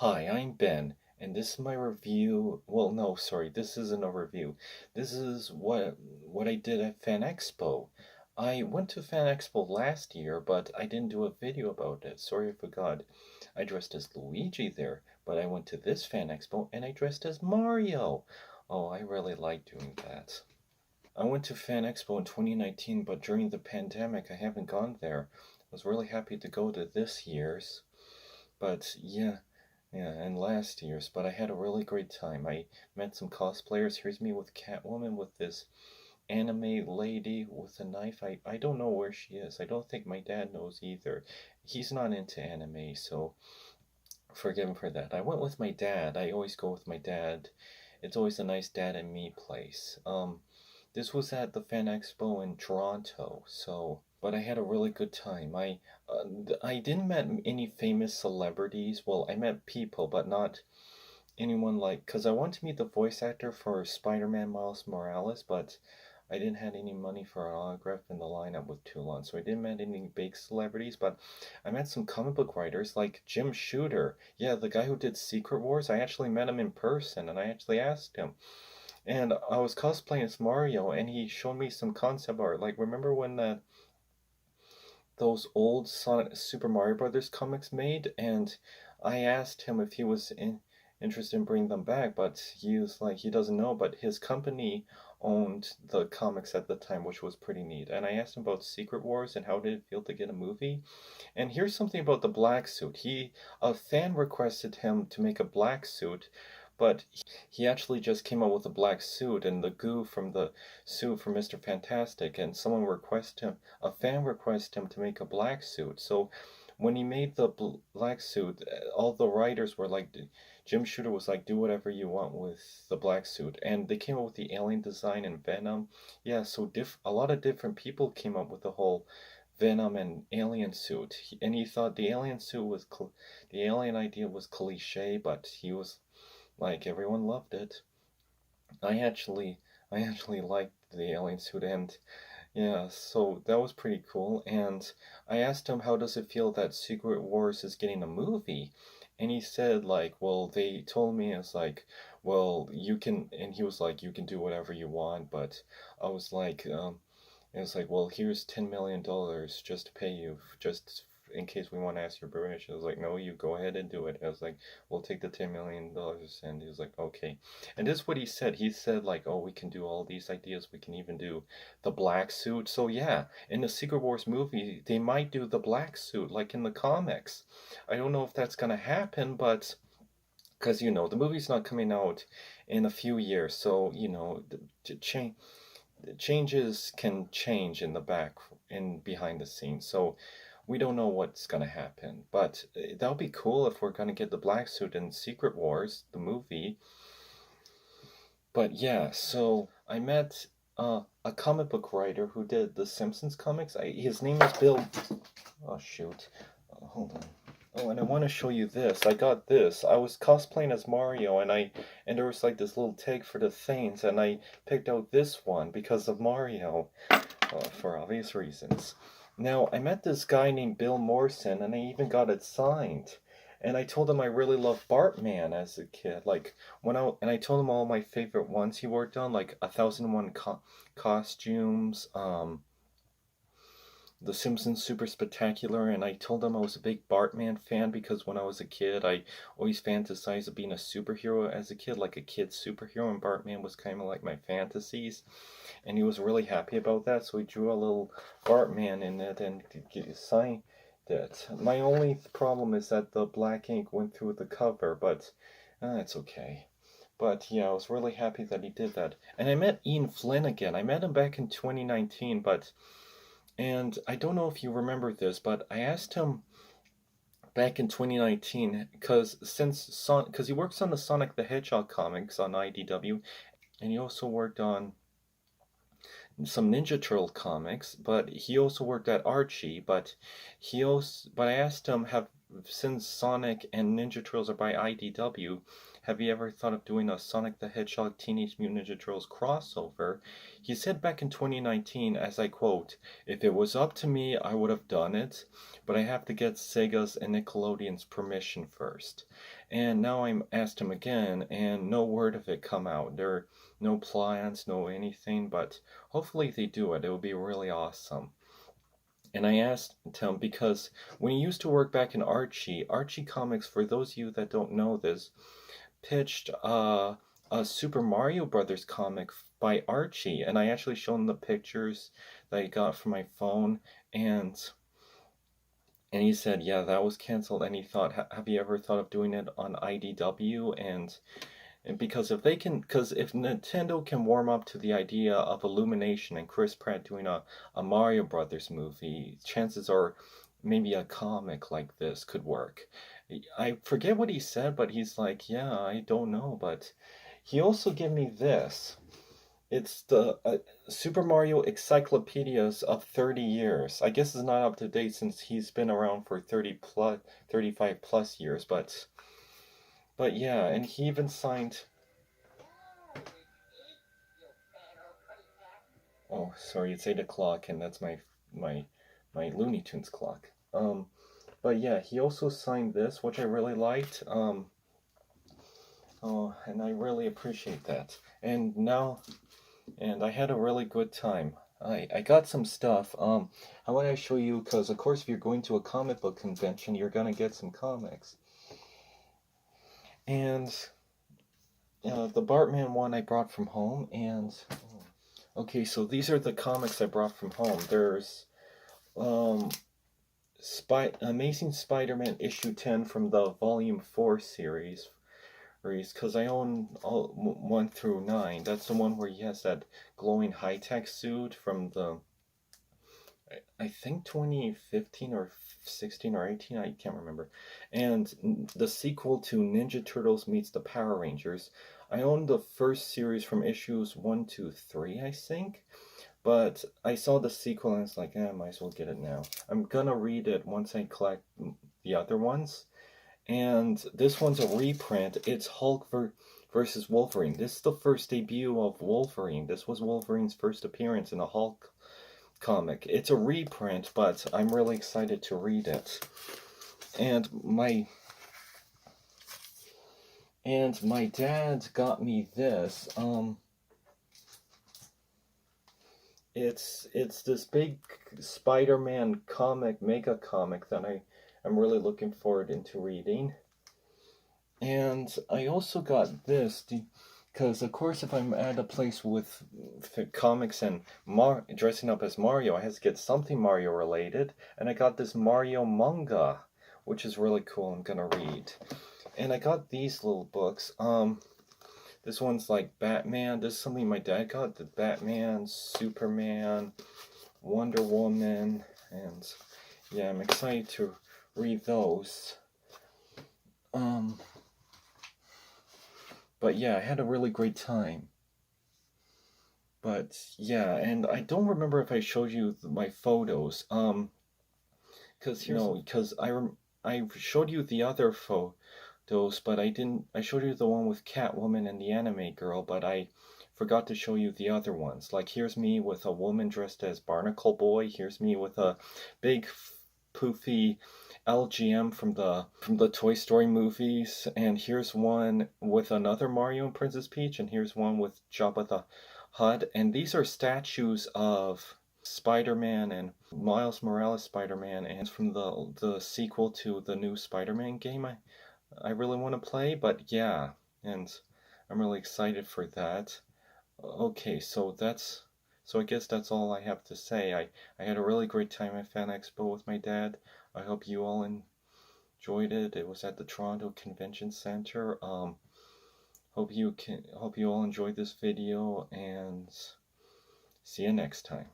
Hi, I'm Ben, and this is my review. Well, no, sorry, this isn't a review. This is what I did at Fan Expo. I went to Fan Expo last year, but I didn't do a video about it. Sorry, I forgot. I dressed as Luigi there, but I went to this Fan Expo and I dressed as Mario. Oh, I really like doing that. I went to Fan Expo in 2019, but during the pandemic, I haven't gone there. I was really happy to go to this year's, but yeah, and last year's, but I had a really great time. I met some cosplayers. Here's me with Catwoman with this anime lady with a knife. I don't know where she is. I don't think my dad knows either. He's not into anime, so forgive him for that. I went with my dad. I always go with my dad. It's always a nice dad and me place. This was at the Fan Expo in Toronto, so but I had a really good time. I didn't met any famous celebrities. Well, I met people, but not anyone like because I want to meet the voice actor for Spider-Man Miles Morales, but I didn't have any money for an autograph and the lineup was too long, so I didn't met any big celebrities. But I met some comic book writers like Jim Shooter. Yeah, the guy who did Secret Wars. I actually met him in person, and I actually asked him. And I was cosplaying as Mario, and he showed me some concept art. Like, remember when those old Sonic Super Mario Brothers comics made? And I asked him if he was interested in bringing them back, but he was like, he doesn't know. But his company owned the comics at the time, which was pretty neat. And I asked him about Secret Wars and how did it feel to get a movie. And here's something about the black suit. A fan requested him to make a black suit, but he actually just came out with a black suit and the goo from the suit from Mr. Fantastic, and a fan requested him to make a black suit. So when he made the black suit, all the writers were like, Jim Shooter was like, do whatever you want with the black suit, and they came up with the alien design and Venom. Yeah, so a lot of different people came up with the whole Venom and alien suit, and he thought the alien suit was the alien idea was cliche, but he was like everyone loved it. I actually I actually liked the alien suit and yeah, so that was pretty cool. And I asked him how does it feel that Secret Wars is getting a movie? And he said like, well, they told me it's like, well, you can and he was like, you can do whatever you want, but I was like, it was like, well, here's $10 million just to pay you, just in case we want to ask your permission. I was like, no, you go ahead and do it. I was like, we'll take the $10 million, and he was like, okay. And this is what he said. He said like, oh, we can do all these ideas. We can even do the black suit. So yeah, in the Secret Wars movie, they might do the black suit like in the comics. I don't know if that's gonna happen, but because the movie's not coming out in a few years, so the changes can change in the back in behind the scenes, so we don't know what's gonna happen, but that'll be cool if we're gonna get the black suit in Secret Wars the movie. But yeah, so I met a comic book writer who did the Simpsons comics. His name is Bill. Oh shoot, hold on. Oh, and I want to show you this. I got this. I was cosplaying as Mario, and there was like this little tag for the things, and I picked out this one because of Mario, for obvious reasons. Now, I met this guy named Bill Morrison, and I even got it signed. And I told him I really loved Bartman as a kid. Like and I told him all my favorite ones he worked on, like 1001 costumes, the Simpsons Super Spectacular, and I told them I was a big Bartman fan because when I was a kid, I always fantasized of being a superhero as a kid, like a kid superhero, and Bartman was kind of like my fantasies. And he was really happy about that, so he drew a little Bartman in it and signed it. My only problem is that the black ink went through the cover, but it's okay. But yeah, I was really happy that he did that. And I met Ian Flynn again. I met him back in 2019, and I don't know if you remember this, but I asked him back in 2019 because he works on the Sonic the Hedgehog comics on IDW, and he also worked on some Ninja Turtle comics, but he also worked at Archie. But I asked him, since Sonic and Ninja Turtles are by IDW, have you ever thought of doing a Sonic the Hedgehog Teenage Mutant Ninja Turtles crossover? He said back in 2019, as I quote, "If it was up to me, I would have done it, but I have to get Sega's and Nickelodeon's permission first." And now I'm asked him again, and no word of it come out. There are no plans, no anything, but hopefully they do it. It would be really awesome. And I asked him because when he used to work back in Archie Comics, for those of you that don't know this, pitched a Super Mario Brothers comic by Archie, and I actually showed him the pictures that I got from my phone, and he said, yeah, that was canceled, and he thought, have you ever thought of doing it on IDW? And because if Nintendo can warm up to the idea of Illumination and Chris Pratt doing a Mario Brothers movie, chances are maybe a comic like this could work. I forget what he said, but he's like, yeah, I don't know, but he also gave me this. It's the Super Mario Encyclopedias of 30 years. I guess it's not up to date since he's been around for 35 plus years, but yeah, and he even signed. Oh, sorry, it's 8 o'clock, and that's my my Looney Tunes clock. But yeah, he also signed this, which I really liked. Oh, and I really appreciate that. And I had a really good time. I got some stuff. I want to show you because, of course, if you're going to a comic book convention, you're gonna get some comics. And the Bartman one I brought from home, and okay, so these are the comics I brought from home. There's um, Amazing Spider-Man issue 10 from the Volume 4 series, because I own all 1 through 9. That's the one where he has that glowing high-tech suit from the, I think 2015 or 16 or 18, I can't remember. And the sequel to Ninja Turtles meets the Power Rangers. I own the first series from issues 1 to 3, I think. But I saw the sequel and it's like, I might as well get it now. I'm gonna read it once I collect the other ones. And this one's a reprint. It's Hulk versus Wolverine. This is the first debut of Wolverine. This was Wolverine's first appearance in a Hulk comic. It's a reprint, but I'm really excited to read it. And my dad got me this. It's this big Spider-Man comic, mega comic that I'm really looking forward into reading. And I also got this because, of course, if I'm at a place with comics and dressing up as Mario, I have to get something Mario related. And I got this Mario manga, which is really cool. I'm gonna read. And I got these little books. This one's like Batman. This is something my dad got. The Batman, Superman, Wonder Woman. And yeah, I'm excited to read those. But yeah, I had a really great time. But yeah, and I don't remember if I showed you my photos. Because I showed you the other photos, but I didn't. I showed you the one with Catwoman and the anime girl, but I forgot to show you the other ones. Like here's me with a woman dressed as Barnacle Boy. Here's me with a big poofy LGM from the Toy Story movies, and here's one with another Mario and Princess Peach, and here's one with Jabba the Hutt, and these are statues of Spider-Man and Miles Morales Spider-Man, and it's from the sequel to the new Spider-Man game I really want to play, but yeah, and I'm really excited for that. Okay, so I guess that's all I have to say. I had a really great time at Fan Expo with my dad. I hope you all enjoyed it. It was at the Toronto Convention Center. Hope you all enjoyed this video, and see you next time.